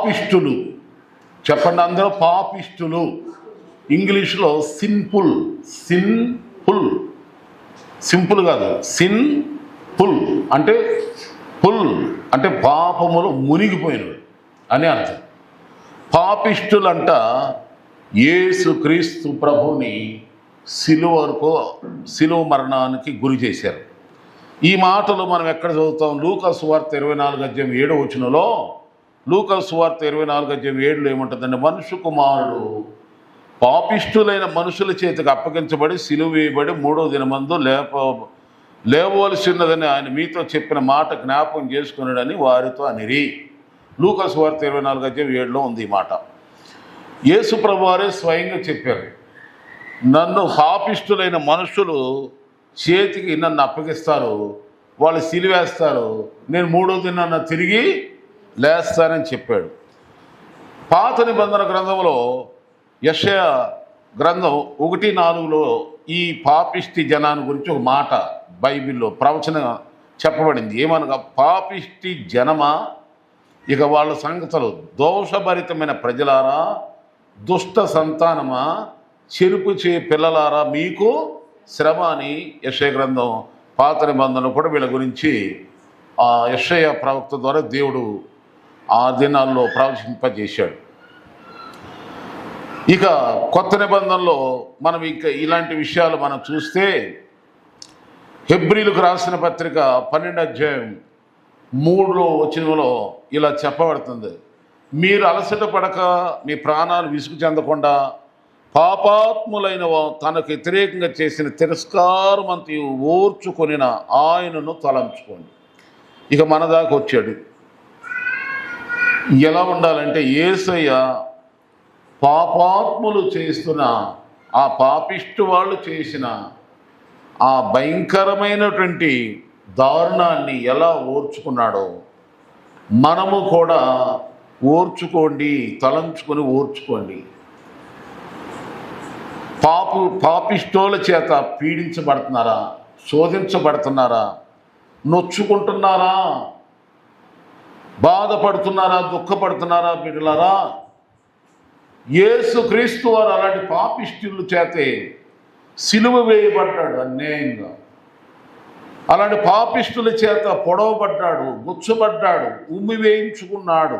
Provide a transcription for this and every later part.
పాపిష్టులు. చెప్పండి అందరూ, పాపిష్టులు. ఇంగ్లీష్లో సింపుల్. సింపుల్ కాదు, సిన్ఫుల్ అంటే ఫుల్ అంటే పాపములు మునిగిపోయినవి అని అర్థం. పాపిష్టులంట యేసుక్రీస్తు ప్రభుని సిలువ మరణానికి గురి చేశారు. ఈ మాటలు మనం ఎక్కడ చదువుతాం? లూకా సువార్త 24:7 లూకా సువార్త 24:7 ఏముంటుందంటే, మనుష్య కుమారుడు పాపిష్టులైన మనుషుల చేతికి అప్పగించబడి సిలువ వేయబడి 3వ దినమందు లేవవలసిన్నదని ఆయన మీతో చెప్పిన మాట జ్ఞాపకం చేసుకున్నాడని వారితో అనిరి. లూకా సువార్త 24:7 ఉంది ఈ మాట. యేసు ప్రభువారే స్వయంగా చెప్పారు, నన్ను పాపిష్టులైన మనుషులు చేతికి నన్ను అప్పగిస్తారు, వాళ్ళు సిలువేస్తారు, నేను 3వ దినాన తిరిగి లేస్తానని చెప్పాడు. పాత నిబంధన గ్రంథంలో యెషయా గ్రంథం 1:4 ఈ పాపిష్టి జనాన్ని గురించి ఒక మాట బైబిల్లో ప్రవచనం చెప్పబడింది. ఏమనగా, పాపిష్టి జనమా, ఇక వాళ్ళ సంగతులు దోషభరితమైన ప్రజలారా, దుష్ట సంతానమా, చెరుపు చే పిల్లలారా, మీకు శ్రమ అని యెషయా గ్రంథం పాత నిబంధనలు కూడా వీళ్ళ గురించి యెషయా ప్రవక్త ద్వారా దేవుడు ఆ దినాల్లో ప్రవచింపజేశాడు. ఇక కొత్త నిబంధనలో మనం ఇంకా ఇలాంటి విషయాలు మనం చూస్తే, హెబ్రీలకు రాసిన పత్రిక 12:3 ఇలా చెప్పబడుతుంది, మీరు అలసట పడక మీ ప్రాణాలు విసుగు చెందకుండా పాపాత్ములైన తనకు వ్యతిరేకంగా చేసిన తిరస్కారమంతయు ఓర్చుకొనిన ఆయనను తలంచుకోండి. ఇక మన దాకా వచ్చాడు. ఎలా ఉండాలంటే, యేసయ్య పాపాత్ములు చేస్తున్న ఆ పాపిష్టి వాళ్ళు చేసిన ఆ భయంకరమైనటువంటి దారుణాన్ని ఎలా ఓర్చుకున్నాడో మనము కూడా ఓర్చుకోండి, తలంచుకొని ఓర్చుకోండి. పాపిష్టోల చేత పీడించబడుతున్నారా, శోధించబడుతున్నారా, నొచ్చుకుంటున్నారా, బాధపడుతున్నారా, దుఃఖపడుతున్నారా బిడ్డలారా? యేసుక్రీస్తు వారు అలాంటి పాపిష్టుల చేతే సిలువ వేయబడ్డాడు అన్యాయంగా. అలాంటి పాపిష్టుల చేత పొడవబడ్డాడు, గుచ్చబడ్డాడు, ఉమ్మి వేయించుకున్నాడు.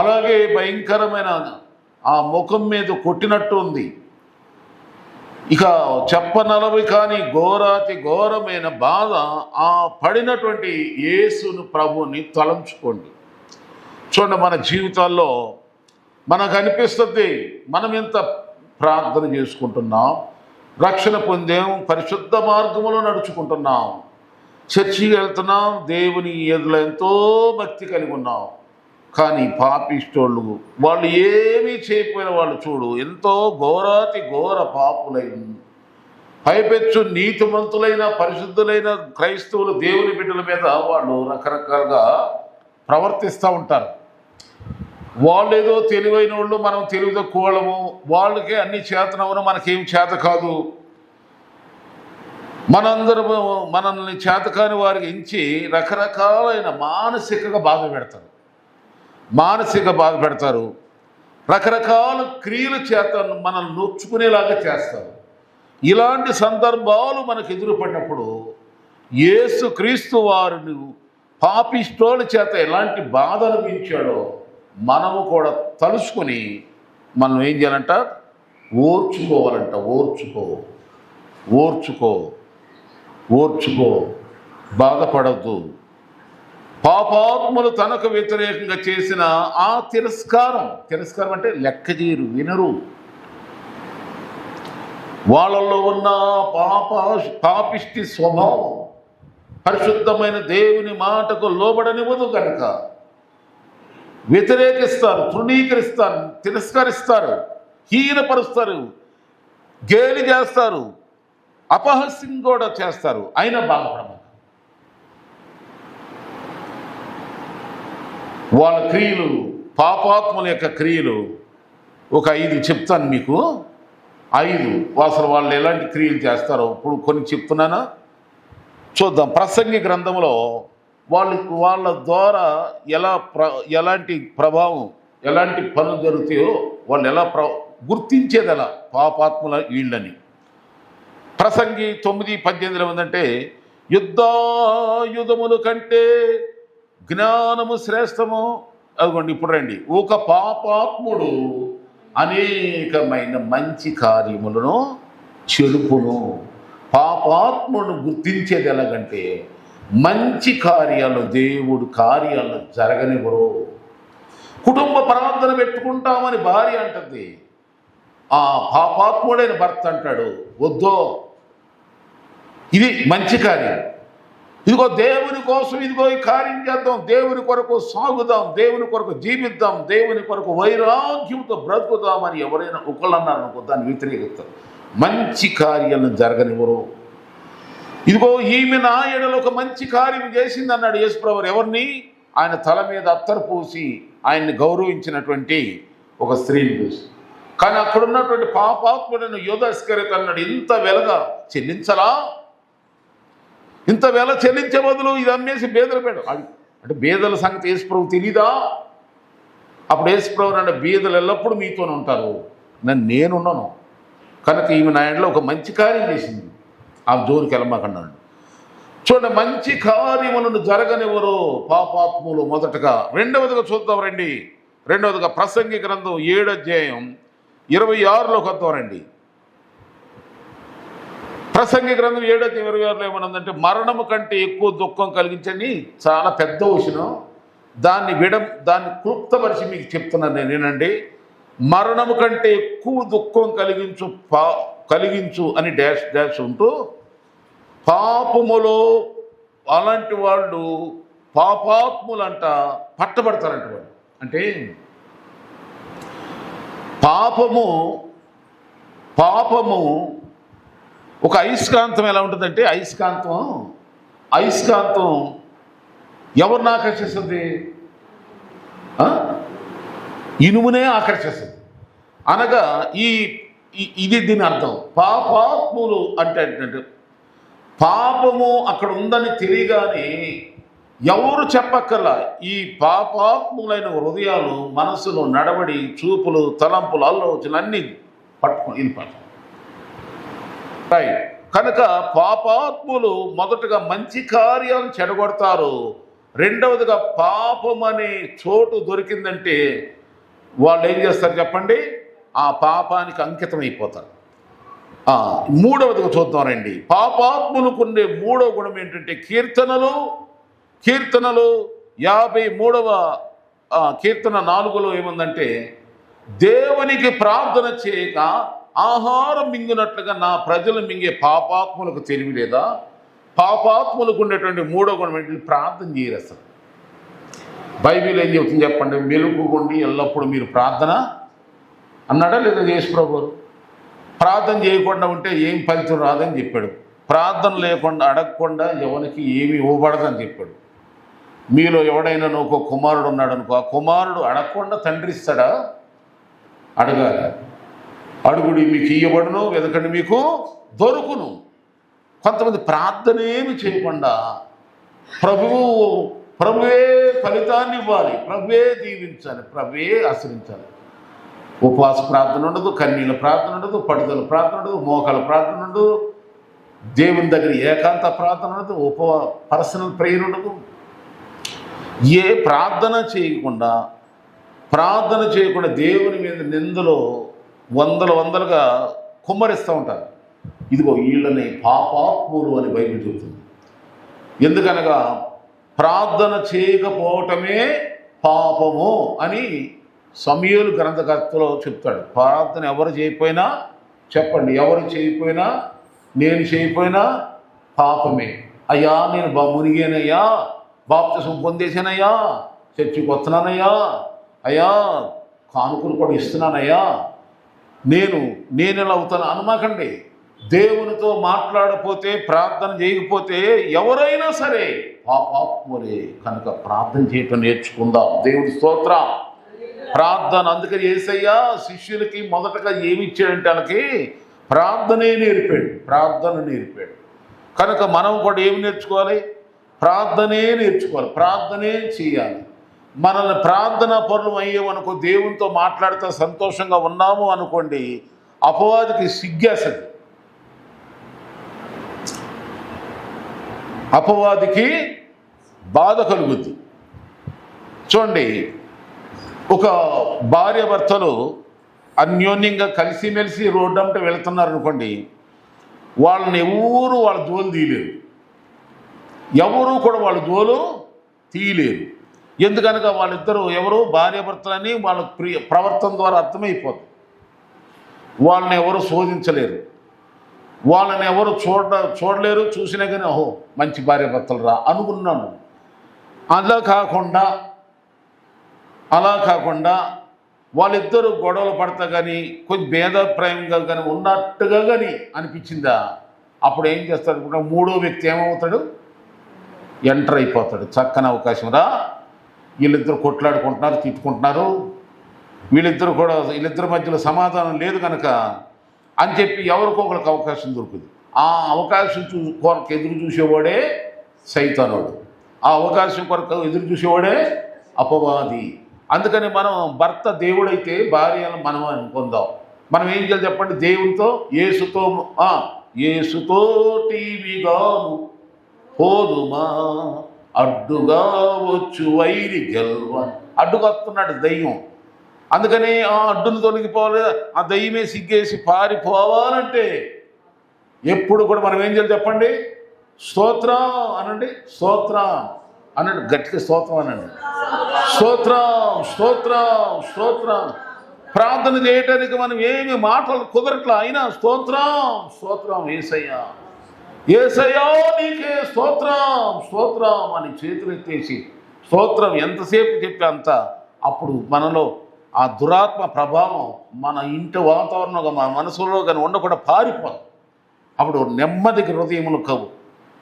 అలాగే భయంకరమైన ఆ ముఖం మీద కొట్టినట్టు ఉంది. ఇక చెప్పనలవి కానీ ఘోరాతి ఘోరమైన బాధ ఆ పడినటువంటి యేసును ప్రభుని తలంచుకోండి. చూడండి, మన జీవితాల్లో మనకు అనిపిస్తుంది, మనం ఎంత ప్రార్థన చేసుకుంటున్నాం, రక్షణ పొందాం, పరిశుద్ధ మార్గంలో నడుచుకుంటున్నాం, చర్చికి వెళ్తున్నాం, దేవుని ఎదులో ఎంతో భక్తి కలిగి ఉన్నాం. కానీ పాపిష్టోళ్ళు, వాళ్ళు ఏమీ చేయకపోయిన వాళ్ళు చూడు, ఎంతో ఘోరాతి ఘోర పాపులైన పైపెచ్చు నీతిమంతులైన పరిశుద్ధులైన క్రైస్తవులు దేవుని బిడ్డల మీద వాళ్ళు రకరకాలుగా ప్రవర్తిస్తూ ఉంటారు. వాళ్ళు ఏదో తెలివైన వాళ్ళు, మనం తెలివి తక్కువ వాళ్ళము, వాళ్ళకే అన్ని చేతనవును, మనకేం చేత కాదు. మనందరము మనల్ని చేతకాని వారికి ఎంచి రకరకాలైన మానసిక బాధ పెడతారు. రకరకాల క్రియల చేత మనల్ని నొచ్చుకునేలాగా చేస్తారు. ఇలాంటి సందర్భాలు మనకు ఎదురుపడినప్పుడు యేసుక్రీస్తు వారిని పాపిష్టోళ్ళ చేత ఎలాంటి బాధ అనిపించాడో మనము కూడా తలుసుకొని మనం ఏం చేయాలంట? ఓర్చుకోవాలంట. ఓర్చుకో, బాధపడద్దు. పాపాత్ములు తనకు వ్యతిరేకంగా చేసిన ఆ తిరస్కారం అంటే లెక్కజీరు, వినరు. వాళ్ళల్లో ఉన్న పాపిష్టి స్వభావం పరిశుద్ధమైన దేవుని మాటకు లోబడనివ్వదు కనుక వ్యతిరేకిస్తారు, తృణీకరిస్తారు, తిరస్కరిస్తారు, హీనపరుస్తారు, గేలి చేస్తారు, అపహాస్యం కూడా చేస్తారు. అయినా బాధపడమని వాళ్ళ క్రియలు, పాపాత్ముల యొక్క క్రియలు ఒక 5 చెప్తాను మీకు. 5 అసలు వాళ్ళు ఎలాంటి క్రియలు చేస్తారో ఇప్పుడు కొన్ని చెప్తున్నానా చూద్దాం. ప్రసంగి గ్రంథంలో వాళ్ళ ద్వారా ఎలాంటి ప్రభావం, ఎలాంటి పనులు జరుగుతాయో వాళ్ళు ఎలా గుర్తించేది ఎలా పాపాత్ముల వీళ్ళని. ప్రసంగి 9:18 ఏమందంటే, యుద్ధముల కంటే జ్ఞానము శ్రేష్టము. అదిగోండి ఇప్పుడు రండి. ఒక పాపాత్ముడు అనేకమైన మంచి కార్యములను చెరుపును. పాపాత్ముడు గుర్తించేది ఎలాగంటే, మంచి కార్యాలు, దేవుడు కార్యాలు జరగనివ్వరు. కుటుంబ ప్రార్థన పెట్టుకుంటామని భార్య అంటుంది, ఆ పాపాత్ముడైన భర్త అంటాడు, వద్దో ఇది మంచి కార్యం, ఇదిగో దేవుని కోసం, ఇదిగో ఈ కార్యం చేద్దాం, దేవుని కొరకు సాగుదాం, దేవుని కొరకు జీవిద్దాం, దేవుని కొరకు వైరాగ్యంతో బ్రతుకుదామని ఎవరైనా ఒకళ్ళు అన్నారనుకో దాన్ని వ్యతిరేకిస్తారు. మంచి కార్యాలను జరగనివ్వరు. ఇదిగో ఈమె నా ఎడలో ఒక మంచి కార్యం చేసింది అన్నాడు యేసుప్రభువు. ఎవరిని? ఆయన తల మీద అత్తరు పూసి ఆయన్ని గౌరవించినటువంటి ఒక స్త్రీని చూసి. కానీ అక్కడున్నటువంటి పాపాత్ముడైన యూదా ఇస్కరియోతు అన్నాడు, ఇంత వెలగా చెల్లించలా? ఇంత వెల చెల్లించే బదులు ఇది అమ్మేసి బేదలు పెట్టు. అంటే బేదల సంగతి యేసుప్రభువు తెలీదా? అప్పుడు యేసుప్రభువు అంటే, బీదలు ఎల్లప్పుడూ మీతోనే ఉంటారు, నేనున్నాను కనుక ఈమె నా ఇంట్లో ఒక మంచి కార్యం చేసింది, ఆ జోలికి వెళ్ళమాకన్నాడు. చూడండి, మంచి కార్యములను జరగనివ్వరు పాపాత్ములు. మొదటగా. రెండవదిగా చూద్దాం రండి. రెండవదిగా ప్రసంగి గ్రంథం 7:26 వద్దాం రండి. ప్రసంగి గ్రంథం 7:26 ఏమన్నదంటే, మరణము కంటే ఎక్కువ దుఃఖం కలిగించని చాలా పెద్ద విషయం. దాన్ని క్లుప్తపరిచి మీకు చెప్తున్నాను నేనండి. మరణము కంటే ఎక్కువ దుఃఖం కలిగించు అని డాష్ ఉంటూ, పాపములో అలాంటి వాళ్ళు పాపాత్ములంట పట్టబడతారంట. వాళ్ళు అంటే పాపము ఒక అయస్కాంతం ఎలా ఉంటుందంటే, అయస్కాంతం ఎవరిని ఆకర్షిస్తుంది? ఇనుమునే ఆకర్షిస్తుంది. అనగా ఇది దీని అర్థం. పాపాత్ములు అంటే పాపము అక్కడ ఉందని తెలియగానే ఎవరు చెప్పక్కర్లా, ఈ పాపాత్ములైన హృదయాలు, మనసులో నడవడి, చూపులు, తలంపులు, ఆలోచనలు అన్నీ పట్టుకుని వెళ్ళిపోతాయి. కనుక పాపాత్ములు మొదటగా మంచి కార్యాలను చెడగొడతారు. రెండవదిగా పాపం అనే చోటు దొరికిందంటే వాళ్ళు ఏం చేస్తారు చెప్పండి? ఆ పాపానికి అంకితం అయిపోతారు. మూడవదిగా చూద్దాం రండి. పాపాత్ములకు ఉండే మూడవ గుణం ఏంటంటే కీర్తనలు 53వ కీర్తన 4లో ఏముందంటే, దేవునికి ప్రార్థన చేయక ఆహారం మింగినట్లుగా నా ప్రజలు మింగే పాపాత్ములకు తెలివి లేదా? పాపాత్ములకు ఉండేటువంటి మూడో గుణం ఏంటంటే ప్రార్థన చేయరు అసలు. బైబిల్ ఏం చెబుతుంది చెప్పండి? మెలుగుకొండి ఎల్లప్పుడూ మీరు ప్రార్థన అన్నాడా లేదా యేసుప్రభువు? ప్రార్థన చేయకుండా ఉంటే ఏం ఫలితం రాదని చెప్పాడు. ప్రార్థన లేకుండా, అడగకుండా ఎవరికి ఏమి ఇవ్వబడదని చెప్పాడు. మీలో ఎవడైనా ఒక కుమారుడు ఉన్నాడు అనుకో, ఆ కుమారుడు అడగకుండా తండ్రి ఇస్తాడా? అడగాలి. అడుగుడి మీకు ఇయ్యబడును, వెదకండి మీకు దొరుకును. కొంతమంది ప్రార్థన ఏమి చేయకుండా ప్రభువే ఫలితాన్ని ఇవ్వాలి, ప్రభువే దీవించాలి, ప్రభువే ఆశ్రయించాలి. ఉపవాస ప్రార్థన ఉండదు, కన్నీళ్ళ ప్రార్థన ఉండదు, పడుదల ప్రార్థన ఉండదు, మోకాల ప్రార్థన ఉండదు, దేవుని దగ్గర ఏకాంత ప్రార్థన ఉండదు, పర్సనల్ ప్రేయర్ ఉండదు. ఏ ప్రార్థన చేయకుండా దేవుని మీద నిందలో వందలుగా కుమ్మరిస్తూ ఉంటారు. ఇదిగో వీళ్ళని పాపాత్ములు అని బైబిల్ చెబుతుంది. ఎందుకనగా ప్రార్థన చేయకపోవటమే పాపము అని సమూయేలు గ్రంథకర్తలో చెప్తాడు. ప్రార్థన ఎవరు చేయకపోయినా చెప్పండి, ఎవరు చేయకపోయినా, నేను చేయకపోయినా పాపమే. అయ్యా నేను మునిగానయ్యా, బాప్తిసం పొందేశానయ్యా, చర్చికి వస్తున్నానయ్యా, అయ్యా కానుకలు కూడా ఇస్తున్నానయ్యా, నేను ఎలా అవుతాను అనమాకండి. దేవునితో మాట్లాడపోతే, ప్రార్థన చేయకపోతే ఎవరైనా సరే పాపాత్ములే. కనుక ప్రార్థన చేయటం నేర్చుకుందాం. దేవుడి స్తోత్రం. ప్రార్థన అందుకని యేసయ్య శిష్యులకి మొదటగా ఏమి ఇచ్చాడంటే వాళ్ళకి ప్రార్థన నేర్పాడు. కనుక మనం కూడా ఏమి నేర్చుకోవాలి? ప్రార్థనే నేర్చుకోవాలి, ప్రార్థనే చేయాలి. మనల్ని ప్రార్థన పరులు అయ్యేమనుకో, దేవునితో మాట్లాడితే సంతోషంగా ఉన్నాము అనుకోండి, అపవాదికి సిగ్గేస్తుంది, అపవాదికి బాధ కలుగుద్ది. చూడండి, ఒక భార్య భర్తలు అన్యోన్యంగా కలిసిమెలిసి రోడ్డంట వెళుతున్నారు అనుకోండి, వాళ్ళని ఎవరు వాళ్ళ జోలు తీయలేరు, ఎవరు కూడా వాళ్ళ జోలు తీయలేరు. ఎందుకనగా వాళ్ళిద్దరూ ఎవరు భార్యాభర్తలని వాళ్ళ ప్రవర్తన ద్వారా అర్థమైపోతుంది. వాళ్ళని ఎవరు శోధించలేరు, వాళ్ళని ఎవరు చూడలేరు. చూసినా కానీ ఓహో మంచి భార్యాభర్తలు రా అనుకున్నాను. అలా కాకుండా వాళ్ళిద్దరూ గొడవలు పడతా కానీ కొంచెం భేదాభిప్రాయంగా కానీ ఉన్నట్టుగా కానీ అనిపించిందా, అప్పుడు ఏం చేస్తాడు, మూడో వ్యక్తి ఏమవుతాడు, ఎంటర్ అయిపోతాడు. చక్కని అవకాశం రా, వీళ్ళిద్దరు కొట్లాడుకుంటున్నారు, తిట్టుకుంటున్నారు, వీళ్ళిద్దరి మధ్యలో సమాధానం లేదు కనుక అని చెప్పి ఎవరికొకరికి అవకాశం దొరుకుతుంది. ఆ అవకాశం కొరకు ఎదురు చూసేవాడే సైతానుడు, ఆ అవకాశం కొరకు ఎదురు చూసేవాడే అపవాది. అందుకని మనం భర్త దేవుడైతే భార్యను మనం అనుకుందాం. మనం ఏం చేయాలి చెప్పండి, దేవునితో యేసుతో టీవీగాను పోదుమా అడ్డుగా వచ్చు వైరి గెల్వ. అడ్డుగా వస్తున్నాడు దయ్యం, అందుకని ఆ అడ్డును తొలగిపోవాలి, ఆ దయ్యమే సిగ్గేసి పారిపోవాలంటే ఎప్పుడు కూడా మనం ఏం చేయాలి చెప్పండి, స్తోత్రం అనండి, స్తోత్రం అనండి, గట్టిగా స్తోత్రం అనండి, స్తోత్రం స్తోత్రం స్తోత్రం. ప్రార్థన చేయటానికి మనం ఏమి మాటలు కుదరట్లా, అయినా స్తోత్రం స్తోత్రం యేసయ్యా యేసయ్యా నీకే స్తోత్రం స్తోత్రం అని చేతులు ఎత్తేసి స్తోత్రం ఎంతసేపు చెప్పి అంత, అప్పుడు మనలో ఆ దురాత్మ ప్రభావం మన ఇంటి వాతావరణంగా మన మనసులో కానీ ఉండకుండా పారిపోదు. అప్పుడు నెమ్మదికి హృదయములు కవు,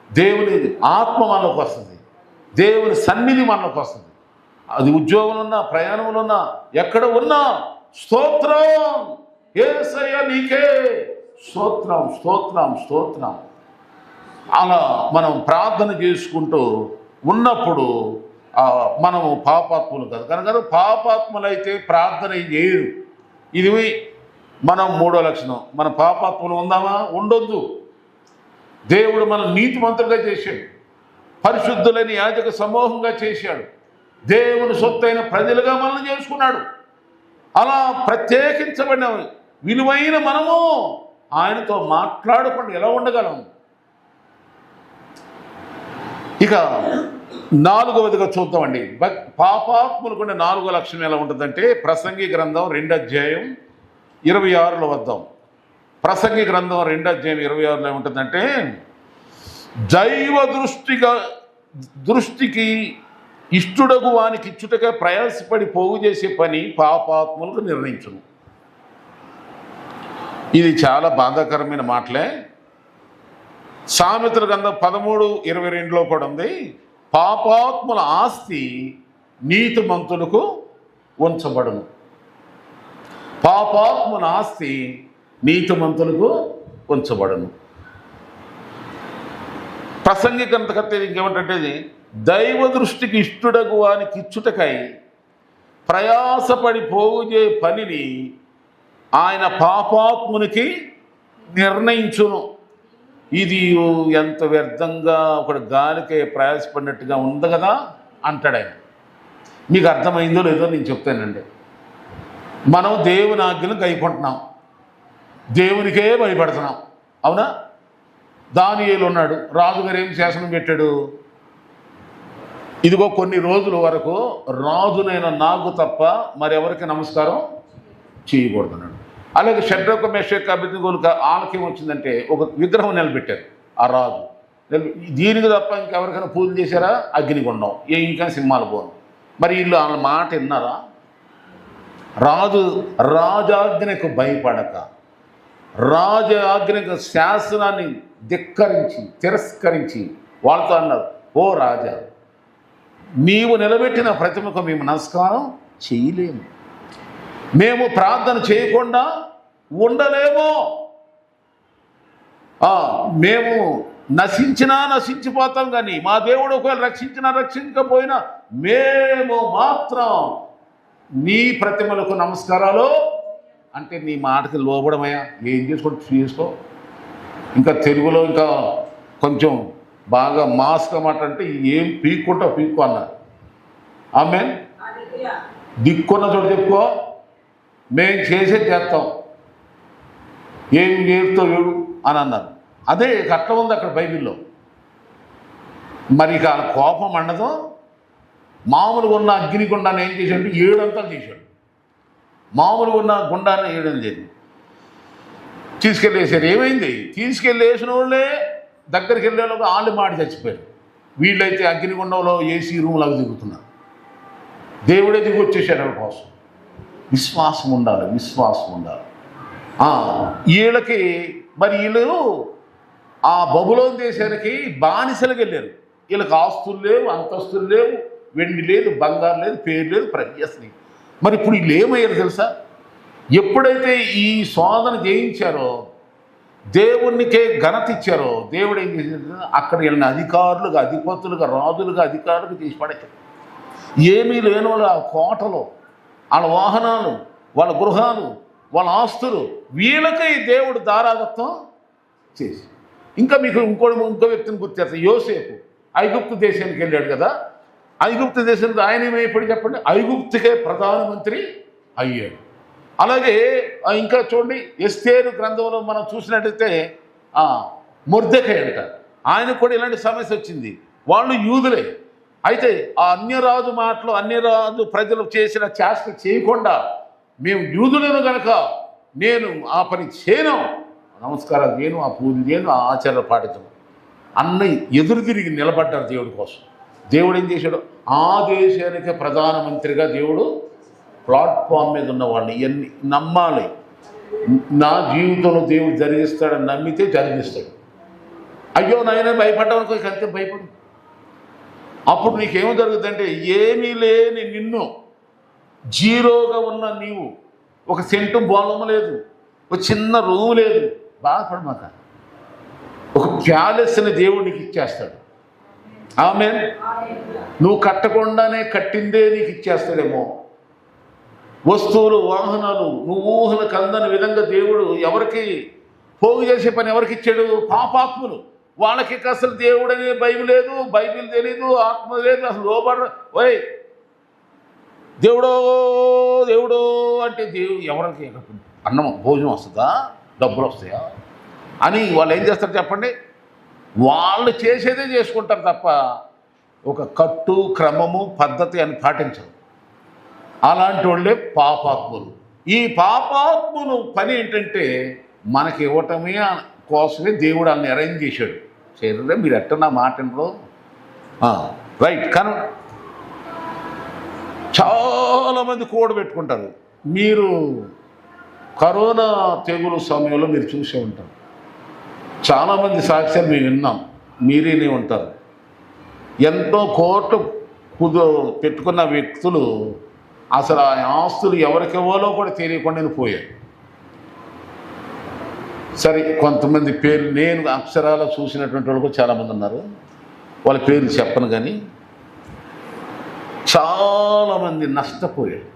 దేవుని ఆత్మ మనలోకి వస్తుంది, దేవుని సన్నిధి మనలోకి వస్తుంది. అది ఉద్యోగంలో ఉన్నా, ప్రయాణంలో ఉన్నా, ఎక్కడ ఉన్నా స్తోత్రం యేసయ్యా నీకే స్తోత్రం స్తోత్రం స్తోత్రం. అలా మనం ప్రార్థన చేసుకుంటూ ఉన్నప్పుడు మనము పాపాత్ములు కాదు కనుక, పాపాత్ములైతే ప్రార్థన చేయరు. ఇది మనం మూడో లక్షణం. మన పాపాత్ములు ఉందామా, ఉండొద్దు. దేవుడు మనం నీతిమంతులుగా చేశాడు, పరిశుద్ధులైన యాజక సమూహంగా చేశాడు, దేవుని సొత్తైన ప్రజలుగా మనల్ని చేసుకున్నాడు. అలా ప్రత్యేకించబడిన విలువైన మనము ఆయనతో మాట్లాడకుండా ఎలా ఉండగలం? ఇక నాలుగవదిగా చూద్దామండి, పాపాత్ములకుండే నాలుగో లక్షణం ఎలా ఉంటుందంటే, ప్రసంగి గ్రంథం 2:26 వద్దాం. ప్రసంగి గ్రంథం 2:26 ఏముంటుందంటే, దైవ దృష్టికి ఇష్టుడగు వానికి ఇచ్చుటగా ప్రయాసపడి పోగు చేసే పని పాపాత్ములకు నిర్ణయించును. ఇది చాలా బాధాకరమైన మాటలే. సామెతల గ్రంథం 13:22 కూడా ఉంది, పాపాత్ముల ఆస్తి నీతిమంతులకు ఉంచబడును. పాపాత్ముల ఆస్తి నీతిమంతులకు ఉంచబడును. ప్రసంగి గ్రంథకర్త ఇంకేమంటే, దైవ దృష్టికి ఇష్టుడగు వానికి ఇచ్చుటకై ప్రయాసపడి పోగుచే పనిని ఆయన పాపాత్మునికి నిర్ణయించును. ఇది ఎంత వ్యర్థంగా ఒకటి గాలికే ప్రయాసపడినట్టుగా ఉంది కదా అంటాడు ఆయన. మీకు అర్థమైందో లేదో నేను చెప్తానండి. మనం దేవుని ఆజ్ఞను గైకొంటున్నాం, దేవునికే భయపడుతున్నాం, అవునా? దానియేలు ఉన్నాడు, రాజుగారు ఏం శాసనం పెట్టాడు, ఇదిగో కొన్ని రోజుల వరకు రాజునైన నాకు తప్ప మరెవరికి నమస్కారం చేయకూడదన్నాడు. అలాగే షడ్రకు మెషక్ అబేద్నెగోలకు ఆలక్యం వచ్చిందంటే ఒక విగ్రహం నిలబెట్టారు ఆ రాజు. దీనికి తప్ప ఇంకెవరికైనా పూజ చేశారా? అగ్నిగుండం, ఇంకా సింహాలు పోను. మరి వీళ్ళు వాళ్ళ మాట విన్నారా? రాజాజ్ఞకు భయపడక, రాజాజ్ఞకు శాసనాన్ని తిరస్కరించి వాళ్ళతో అన్నారు, ఓ రాజా, నీవు నిలబెట్టిన ప్రతిమకు మేము నమస్కారం చేయలేము, మేము ప్రార్థన చేయకుండా ఉండలేము, మేము నశించినా నశించిపోతాం, కానీ మా దేవుడు ఒకవేళ రక్షించినా రక్షించకపోయినా మేము మాత్రం నీ ప్రతిమలకు నమస్కారాలు. అంటే నీ మాటకి లోబడమయ్యా, ఏం చేసుకో. ఇంకా తెలుగులో ఇంకా కొంచెం బాగా మాస్గా మాట అంటే ఏం పీక్కుంటావు పీక్కు అన్నారు. ఆమె దిక్కున్న చోటు చెప్పుకో, మేము చేసేది చేస్తాం, ఏం చేస్తావు ఏడు అని అన్నారు. అదే అట్లా ఉంది అక్కడ బైబిల్లో. మరి ఇక కోపం అండదు. మామూలుగా ఉన్న అగ్నిగుండాన్ని ఏం చేశాడు? 7 అంతలు చేశాడు. మామూలుగా ఉన్న గుండాన్ని 7 లేదు, తీసుకెళ్ళేసారు. ఏమైంది? తీసుకెళ్ళేసిన వాళ్ళే దగ్గరికి వెళ్ళేలోకి వాళ్ళు మాడి చచ్చిపోయారు. వీళ్ళైతే అగ్నిగుండంలో ఏసీ రూమ్లు అవి దిగుతున్నారు. దేవుడే దిగి వచ్చేసాడు వాళ్ళ కోసం. విశ్వాసం ఉండాలి. వీళ్ళకి మరి వీళ్ళు ఆ బబులోను దేశానికి బానిసలకు వెళ్ళారు. వీళ్ళకి ఆస్తులు లేవు, అంతస్తులు లేవు, వెండి లేదు, బంగారం లేదు, పేరు లేదు, ప్రజ్ఞస్ని. మరి ఇప్పుడు వీళ్ళు ఏమయ్యారు తెలుసా? ఎప్పుడైతే ఈ శోధన జయించారో, దేవునికే ఘనత ఇచ్చారో, దేవుడు ఏం చేశారు? అక్కడ వీళ్ళని అధికారులుగా, అధిపతులుగా, రాజులుగా, అధికారులుగా చేసి పడేశారు. ఏమీ లేని వాళ్ళ కోటలు, వాళ్ళ వాహనాలు, వాళ్ళ గృహాలు, వాళ్ళ ఆస్తులు వీళ్ళకై దేవుడు దారాదత్తం చేసి. ఇంకా మీకు ఇంకో వ్యక్తిని గుర్తు, యోసేపు ఐగుప్తు దేశానికి వెళ్ళాడు కదా. ఐగుప్తు దేశానికి ఆయన ఏమైపోయాడు చెప్పండి? ఐగుప్తుకే ప్రధానమంత్రి అయ్యాడు. అలాగే ఇంకా చూడండి, ఎస్తేరు గ్రంథంలో మనం చూసినట్టయితే మొర్దెకై అంట, ఆయనకు కూడా ఇలాంటి సమస్య వచ్చింది. వాళ్ళు యూదులే, అయితే ఆ అన్యరాజు మాటలు, అన్యరాజు ప్రజలు చేసిన చేష్ట చేయకుండా, మేము యూదులను కనుక నేను ఆ పని చేయను, నమస్కారాలు నేను, ఆ పూజ నేను, ఆ ఆచారాలు పాటించను అన్నీ ఎదురు తిరిగి నిలబడ్డారు దేవుడి కోసం. దేవుడు ఏం చేశాడు? ఆ దేశానికి ప్రధానమంత్రిగా దేవుడు ప్లాట్ఫామ్ మీద ఉన్న వాళ్ళని ఇవన్నీ నమ్మాలి. నా జీవితంలో దేవుడు జరిగిస్తాడని నమ్మితే జరిగిస్తాడు. అయ్యో నాయన భయపడ్డావు అంతే, భయపడు. అప్పుడు నీకేమో జరుగుతుందంటే, ఏమీ లేని నిన్ను, జీరోగా ఉన్న నీవు, ఒక సెంటు బోలం లేదు, ఒక చిన్న రూమ్ లేదు, బాధపడమాక. ఒక ప్యాలెస్ని దేవుడు నీకు ఇచ్చేస్తాడు. ఆమేన్. నువ్వు కట్టకుండానే కట్టిందే నీకు ఇచ్చేస్తాడేమో. వస్తువులు, వాహనాలు, నువ్వు ఊహలకు అందని విధంగా దేవుడు ఎవరికి పోగు చేసే పని ఎవరికి ఇచ్చాడు? పాపాత్ములు. వాళ్ళకి అసలు దేవుడు అనే బైబిల్ లేదు, బైబిల్ తెలీదు, ఆత్మ లేదు, అసలు లోబడ. ఓయ్ దేవుడో దేవుడో అంటే దేవుడు ఎవరికి అన్నం భోజనం వస్తుందా, డబ్బులు వస్తాయా అని వాళ్ళు ఏం చేస్తారు చెప్పండి? వాళ్ళు చేసేదే చేసుకుంటారు తప్ప ఒక కట్టు, క్రమము, పద్ధతి అని పాటించరు. అలాంటి వాళ్ళే పాపాత్ములు. ఈ పాపాత్ములు పని ఏంటంటే, మనకి ఇవ్వటమే కోసమే దేవుడు వాళ్ళని అరేంజ్ చేశాడు. సరే మీరు ఎట్ట నా మాట రైట్. కానీ చాలామంది కూడబెట్టుకుంటారు. మీరు కరోనా తెగులు సమయంలో మీరు చూసే ఉంటారు. చాలామంది సాక్ష్యాలు మేము విన్నాం, మీరేనే ఉంటారు. ఎంతో కోట్లు పెట్టుకున్న వ్యక్తులు అసలు ఆ ఆస్తులు ఎవరికి ఇవ్వాలో కూడా తెలియకుండా పోయారు. సరే, కొంతమంది పేర్లు నేను అక్షరాలు చూసినటువంటి వాళ్ళు కూడా చాలామంది ఉన్నారు. వాళ్ళ పేర్లు చెప్పను, కానీ చాలామంది నష్టపోయారు.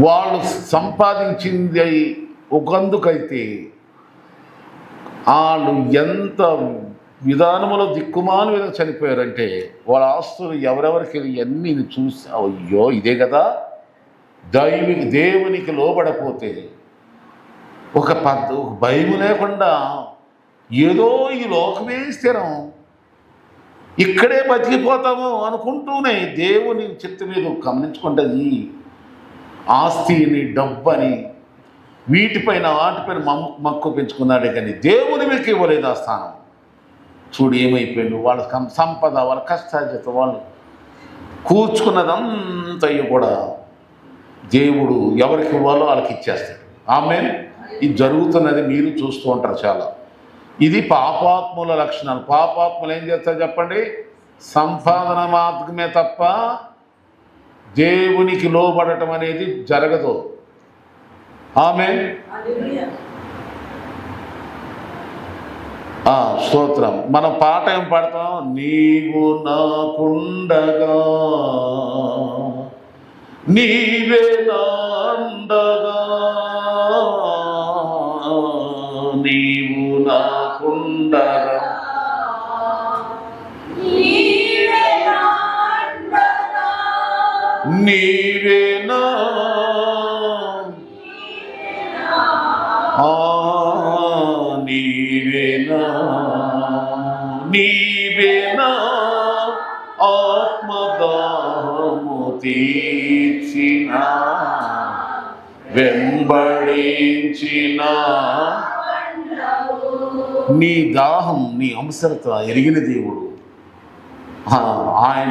వాళ్ళు సంపాదించింది ఒకందుకైతే వాళ్ళు ఎంత విధానంలో దిక్కుమాల విధంగా చనిపోయారంటే, వాళ్ళ ఆస్తులు ఎవరెవరికి అన్నీ చూసి అయ్యో ఇదే కదా. దేవునికి లోబడపోతే ఒక భయం లేకుండా ఏదో ఈ లోకమే స్థిరం, ఇక్కడే బతికిపోతాము అనుకుంటూనే దేవుని చిత్తం మీద గమనించుకుంటుంది. ఆస్తిని, డబ్బని, వీటిపైన వాటిపైన మక్కువ పెంచుకున్నాడే కానీ దేవుని మీకు ఇవ్వలేదు ఆ స్థానం. చూడు ఏమైపోయింది. వాళ్ళ సంపద, వాళ్ళ కష్టార్జిత, వాళ్ళు కూర్చున్నదంతా కూడా దేవుడు ఎవరికి ఇవ్వాలో వాళ్ళకి ఇచ్చేస్తాడు. ఆమేన్. ఇది జరుగుతున్నది మీరు చూస్తూ ఉంటారు చాలా. ఇది పాపాత్ముల లక్షణాలు. పాపాత్ములు ఏం చేస్తారు చెప్పండి? సంపాదన మాత్రమే తప్ప దేవునికి లోబడటం అనేది జరగదు. ఆమేన్. స్తోత్రం. మనం పాట ఏం పాడతాం? నీవు నాకుండగా, నీవే నాండగా, నీవు నాకుండగా, నీవేనా నీవేనా నీవేనా ఆత్మదాహము తీర్చిన వెంబడించిన నీ దాహం, నీ అవసరత ఎరిగిన దేవుడు. ఆయన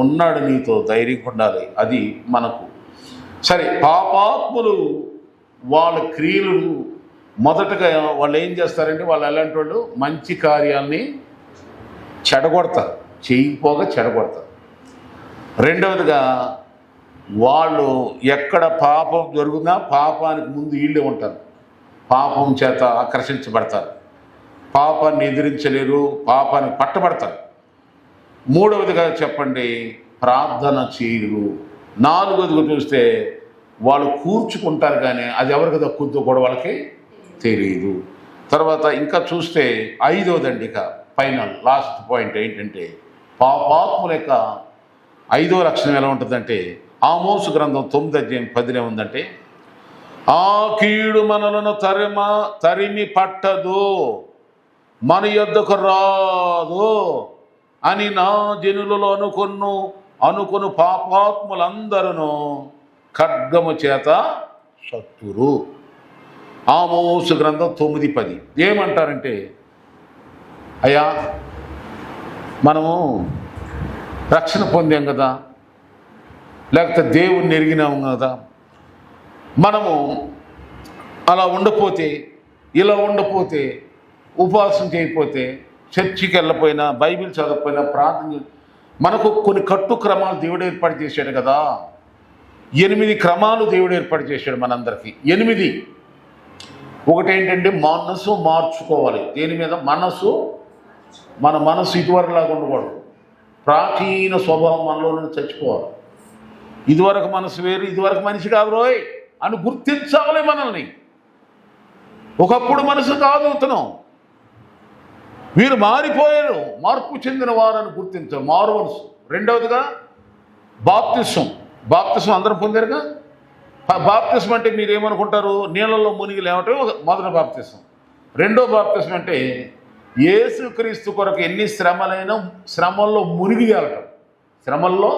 ఉన్నాడు, నీతో ధైర్యంగా ఉండాలి. అది మనకు సరే. పాపాత్ములు వాళ్ళ క్రియలు మొదటగా వాళ్ళు ఏం చేస్తారంటే, వాళ్ళు ఎలాంటి వాళ్ళు? మంచి కార్యాలని చెడగొడతారు, చేయకపోగా చెడగొడతారు. రెండవదిగా వాళ్ళు ఎక్కడ పాపం జరుగుతున్నా పాపానికి ముందు వీళ్ళే ఉంటారు, పాపం చేత ఆకర్షించబడతారు, పాపాన్ని ఎదిరించలేరు, పాపానికి పట్టబడతారు. మూడవదిగా చెప్పండి, ప్రార్థన చేయరు. నాలుగవదిగా చూస్తే వాళ్ళు కూర్చుకుంటారు, కానీ అది ఎవరికి దక్కుద్దో కూడా వాళ్ళకి తెలియదు. తర్వాత ఇంకా చూస్తే ఐదవదండి, ఇక ఫైనల్ లాస్ట్ పాయింట్ ఏంటంటే, పాపాత్ముల యొక్క ఐదో లక్షణం ఎలా ఉంటుందంటే, ఆమోసు గ్రంథం 9:10 ఉందంటే, ఆ కీడు మనలను తరిమి పట్టదు, మన యొద్దకు రాదు అని నా జనులలో అనుకొను పాపాత్ములందరూ ఖడ్గము చేత శత్రురు. ఆమోసు గ్రంథం 9:10 ఏమంటారంటే, అయ్యా మనము రక్షణ పొందాం కదా, లేకపోతే దేవుణ్ణి ఎరిగినాము కదా, మనము అలా ఉండపోతే, ఇలా ఉండపోతే, ఉపవాసం చేయకపోతే, చర్చికి వెళ్ళకపోయినా, బైబిల్ చదవకపోయినా, ప్రార్థన, మనకు కొన్ని కట్టు క్రమాలు దేవుడు ఏర్పాటు చేశాడు కదా. 8 క్రమాలు దేవుడు ఏర్పాటు చేశాడు మనందరికీ. 8. ఒకటేంటంటే మనసు మార్చుకోవాలి. దేని మీద? మనసు. మన మనసు ఇదివరకులాగా ఉండకూడదు. ప్రాచీన స్వభావం మనలో నుండి చచ్చిపోవాలి. ఇదివరకు మనసు వేరు, ఇదివరకు మనిషి కాదు రోయ్ అని గుర్తించాలి మనల్ని. ఒకప్పుడు మనసు కాదు ఇతను, వీరు మారిపోయారు, మార్పు చెందిన వారని గుర్తించారు, మారు మనసు. రెండవదిగా బాప్తిసం. బాప్తిసం అందరూ పొందారుగా. బాప్తిసం అంటే మీరు ఏమనుకుంటారు? నీళ్ళల్లో మునిగి లేవటం మొదటి బాప్తిసం. రెండో బాప్తిసం అంటే యేసుక్రీస్తు కొరకు ఎన్ని శ్రమలైనా శ్రమల్లో మునిగి తేలటం. శ్రమల్లో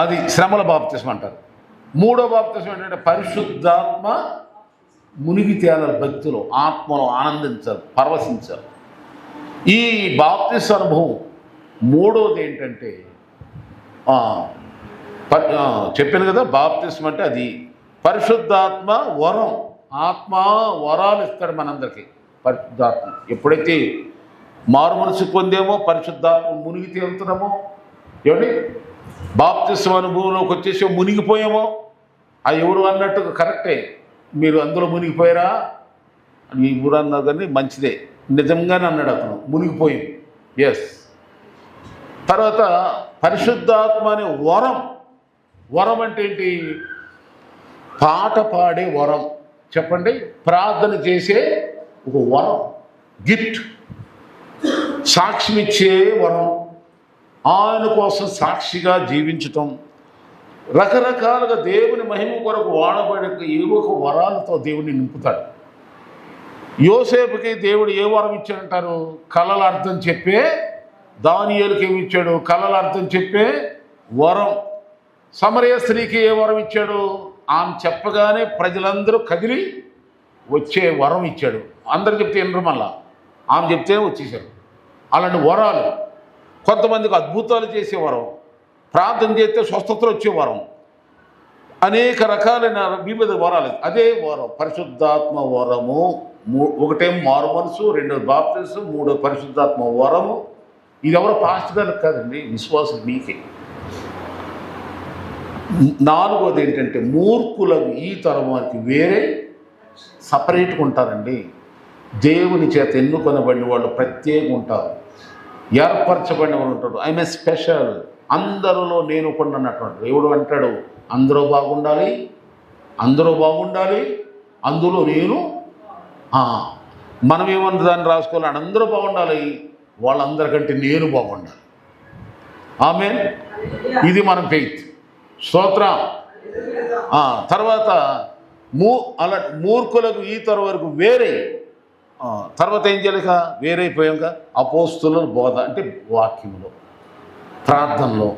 అది శ్రమల బాప్తిసం అంటారు. మూడో బాప్తిసం ఏంటంటే పరిశుద్ధాత్మ మునిగి తేలాలి, భక్తులు ఆత్మలో ఆనందించాలి, పరవశించాలి. ఈ బాప్తిస అనుభవం. మూడోది ఏంటంటే చెప్పాను కదా, బాప్తిసం అంటే అది పరిశుద్ధాత్మ వరం. ఆత్మ వరాలు ఇస్తాడు మనందరికీ పరిశుద్ధాత్మ. ఎప్పుడైతే మారు మనసు పొందేమో, పరిశుద్ధాత్మ మునిగి తేలుతున్నామో, ఏమండి బాప్తిసం అనుభవంలోకి వచ్చేసి మునిగిపోయామో, అది ఎవరు అన్నట్టు కరెక్టే, మీరు అందులో మునిగిపోయారా అని ఊరు అన్నారు, కానీ మంచిదే, నిజంగానే అన్నాడు అతను, మునిగిపోయింది. ఎస్. తర్వాత పరిశుద్ధాత్మ అనే వరం. వరం అంటే ఏంటి? పాట పాడే వరం. చెప్పండి, ప్రార్థన చేసే ఒక వరం, గిఫ్ట్. సాక్ష్యం ఇచ్చే వరం, ఆయన కోసం సాక్షిగా జీవించటం, రకరకాలుగా దేవుని మహిమ కొరకు వాడబడే ఏవో ఒక వరాలతో దేవుడిని నింపుతాడు. యోసేపుకి దేవుడు ఏ వరం ఇచ్చాడంటారు? కళల అర్థం చెప్పే. దానియేలుకి ఏమి ఇచ్చాడు? కళల అర్థం చెప్పే వరం. సమరయ స్త్రీకి ఏ వరం ఇచ్చాడు? ఆమె చెప్పగానే ప్రజలందరూ కదిలి వచ్చే వరం ఇచ్చాడు. అందరు చెప్తే వినరు, మళ్ళా ఆమె చెప్తే వచ్చేసారు. అలాంటి వరాలు. కొంతమందికి అద్భుతాలు చేసే వరం, ప్రార్థన చేస్తే స్వస్థతలు వచ్చే వరం, అనేక రకాలైన వివిధ వరాలు. అదే వరం పరిశుద్ధాత్మ వరము. ఒకటేమో మారు మనసు, రెండోది బాప్తిసం, మూడో పరిశుద్ధాత్మ వరము. ఇది ఎవరో పాస్టర్ గారికి కాదండి, విశ్వాసం మీకే. నాలుగోది ఏంటంటే మూర్ఖులకు, ఈ తరం వారికి వేరే సపరేట్గా ఉంటారండి. దేవుని చేత ఎన్నుకొనబడిన వాళ్ళు ప్రత్యేకంగా ఉంటారు, ఏర్పరచబడిన వాళ్ళు ఉంటారు. ఐఎమ్ స్పెషల్, అందరిలో నేను కొన్ని అన్నటువంటి దేవుడు అంటాడు, అందరూ బాగుండాలి, అందరూ బాగుండాలి, అందులో నేను. మనం ఏమన్నా దాన్ని రాసుకోవాలి, అందరూ బాగుండాలి, వాళ్ళందరికంటే నేను బాగుండాలి. ఆమేన్. ఇది మనం ఫెయిత్. స్తోత్రం. తర్వాత అలా మూర్ఖులకు ఈతర వరకు వేరే. తర్వాత ఏం చేయలేక వేరైపోయాక అపోస్తుల బోధ అంటే వాక్యంలో, ప్రార్థనలో,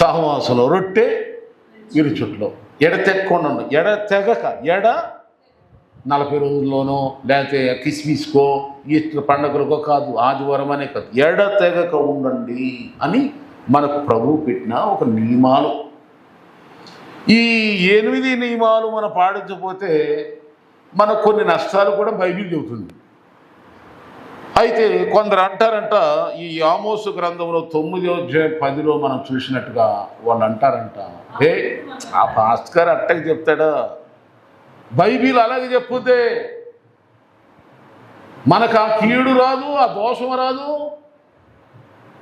సహవాసంలో, రొట్టె ఇరుచుట్లో ఎడతెక్కకుండా ఎడతెగక 40 రోజుల్లోనో లేకపోతే కిస్మిస్కో ఈస్టర్ పండుగలకో కాదు, ఆదివారం అనే కాదు, ఎడతెగక ఉండండి అని మనకు ప్రభువు పెట్టిన ఒక నియమాలు. ఈ 8 నియమాలు మనం పాటించకపోతే మనకు కొన్ని నష్టాలు కూడా బైబిల్ చెబుతుంది. అయితే కొందరు అంటారంట, ఈ ఆమోసు గ్రంథంలో 9:10 మనం చూసినట్టుగా వాళ్ళు అంటారంట, ఆ పాస్టర్ గారు అట్టకి చెప్తాడా, బైబిల్ అలాగే చెప్పుద్దే, మనకు ఆ కీడు రాదు, ఆ దోషం రాదు,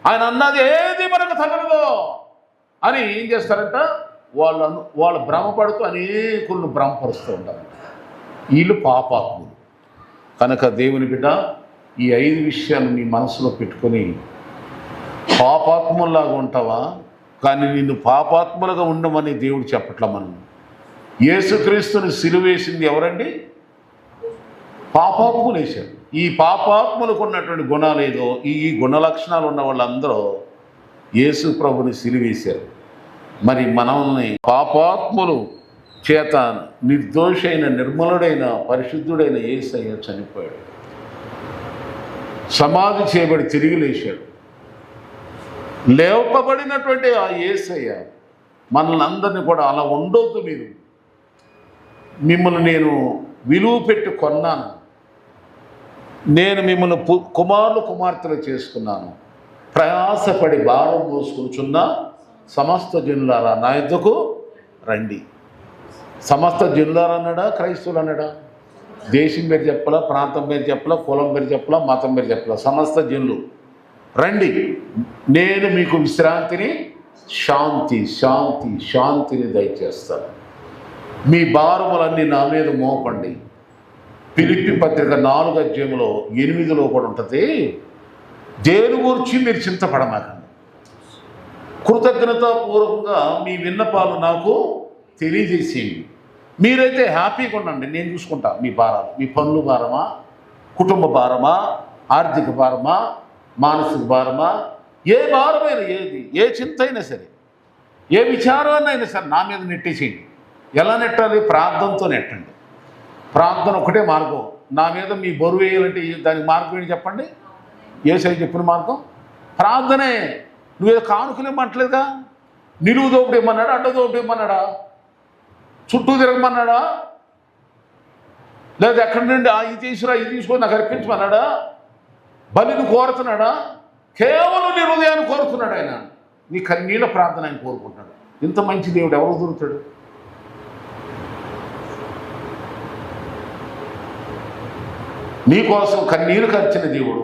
ఆయన అన్నది ఏది మనకు తగలదో అని ఏం చేస్తారంట, వాళ్ళు భ్రమపడుతూ అనేకులను భ్రమపరుస్తూ ఉంటారంట. వీళ్ళు పాపాత్ములు. కనుక దేవుని బిడ్డ, ఈ 5 విషయాలు నీ మనసులో పెట్టుకొని పాపాత్ముల్లాగా ఉంటావా? కానీ నిన్ను పాపాత్ములుగా ఉండమని దేవుడు చెప్పట్ల. మనం యేసుక్రీస్తుని సిలువేసింది ఎవరండి? పాపాత్ములు వేశారు. ఈ పాపాత్ములకు ఉన్నటువంటి గుణాలు ఏదో, ఈ గుణ లక్షణాలు ఉన్న వాళ్ళందరూ యేసు ప్రభుని సిలువేశారు. మరి మనల్ని పాపాత్ములు చేత నిర్దోషైన, నిర్మలుడైన, పరిశుద్ధుడైన యేసయ్య చనిపోయాడు, సమాధి చేయబడి తిరిగి లేచాడు. లేపబడినటువంటి ఆ యేసయ్య మనల్ని అందరినీ కూడా అలా ఉండొద్దు, మిమ్మల్ని నేను విలువ పెట్టి కొన్నాను, నేను మిమ్మల్ని కుమారులు కుమార్తెలు చేసుకున్నాను, ప్రయాసపడి భారం మోసుకుంటున్న సమస్త జనులారా నా యొద్దకు రండి. సమస్త జనులారా అన్నాడా, క్రైస్తవులు అన్నాడా? దేశం పేరు చెప్పలా, ప్రాంతం పేరు చెప్పలా, కులం పేరు చెప్పలా, మతం పేరు చెప్పలా, సమస్త జనులు రండి, నేను మీకు విశ్రాంతిని, శాంతిని దయచేస్తాను. మీ భారములన్నీ నా మీద మోపండి. ఫిలిప్పీ పత్రిక 4:8 కూడా ఉంటుంది, దేని గురించి మీరు చింతపడమాకండి, కృతజ్ఞతాపూర్వకంగా మీ విన్నపాలు నాకు తెలియజేసేయండి. మీరైతే హ్యాపీగా ఉండండి, నేను చూసుకుంటా మీ భారాలు. మీ పనుల భారమా, కుటుంబ భారమా, ఆర్థిక భారమా, మానసిక భారమా, ఏ భారమైనా, ఏ చింత అయినా సరే, ఏ విచారాన్నైనా సరే నా మీద నెట్టేసేయండి. ఎలా నెట్టాలి? ప్రార్థనతో నెట్టండి. ప్రార్థన ఒకటే మార్గం. నా మీద మీ బరువు వేయాలంటే దానికి మార్గం ఏంటి చెప్పండి? యేసయ్య చెప్పిన మార్గం ప్రార్థనే. నువ్వేదో కానుకలేమంటలేదుగా, నిలువు దోపిడి ఇమ్మన్నాడా, అడ్డ దోపిడి ఇమ్మన్నాడా, చుట్టూ తిరగమన్నాడా, లేదా ఎక్కడి నుండి ఇది తీసుకురా, ఇది తీసుకొని నాకు అర్పించమన్నాడా, బలిని కోరుతున్నాడా? కేవలం నీ హృదయాన్ని కోరుతున్నాడు ఆయన. నీ కన్నీళ్ళ ప్రార్థన ఆయన కోరుకుంటున్నాడు. ఇంత మంచి దేవుడు ఎవరు దొరుకుతాడు? నీకోసం కన్నీరు కార్చిన దేవుడు,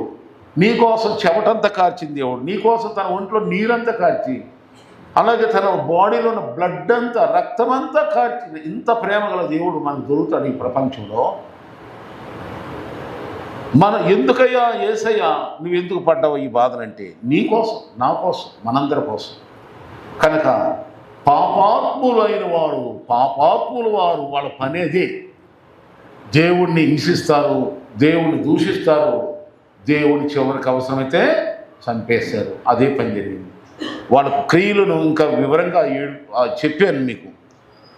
నీకోసం చెమటంతా కార్చిన దేవుడు, నీకోసం తన ఒంట్లో నీరంతా కార్చి, అలాగే తన బాడీలో ఉన్న బ్లడ్ అంతా, రక్తమంతా కార్చిన ఇంత ప్రేమ గల దేవుడు మనకు దొరుకుతాడు ఈ ప్రపంచంలో. ఎందుకయ్యా యేసయ్యా నువ్వు ఎందుకు పడ్డావు ఈ బాధలంటే? నీ కోసం, నా కోసం, మనందరి కోసం. కనుక పాపాత్ములు వారు వాళ్ళ పనేదే. దేవుణ్ణి హింసిస్తారు, దేవుణ్ణి దూషిస్తారు, దేవుని చివరికి అవసరమైతే చంపేస్తారు. అదే పని జరిగింది. వాళ్ళ క్రియలను ఇంకా వివరంగా చెప్పాను మీకు.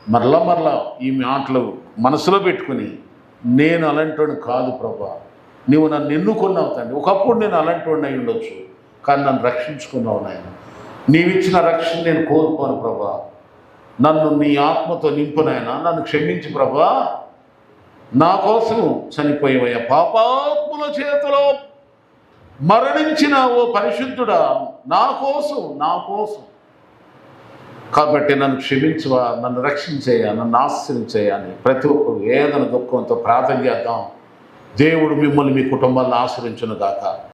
మరలా ఈ మాటలు మనసులో పెట్టుకుని, నేను అలాంటి కాదు ప్రభా, నువ్వు నన్ను ఎన్నుకున్నావు తండ్రి. ఒకప్పుడు నేను అలాంటి అయి ఉండొచ్చు, కానీ నన్ను రక్షించుకున్నావు నాయన. నీవిచ్చిన రక్షణ నేను కోరుకోను ప్రభా, నన్ను నీ ఆత్మతో నింపునాయన, నన్ను క్షమించి ప్రభా, నా కోసం చనిపోయేవయ్యా, పాపాత్ముల చేతిలో మరణించిన ఓ పరిశుద్ధుడా, నా కోసం కాబట్టి నన్ను క్షమించవా, నన్ను రక్షించేయా, నన్ను ఆశ్రయించేయా అని ప్రతి ఒక్కరు వేదన దుఃఖంతో ప్రార్థన చేద్దాం. దేవుడు మిమ్మల్ని మీ కుటుంబాలను ఆశ్రయించును గాక.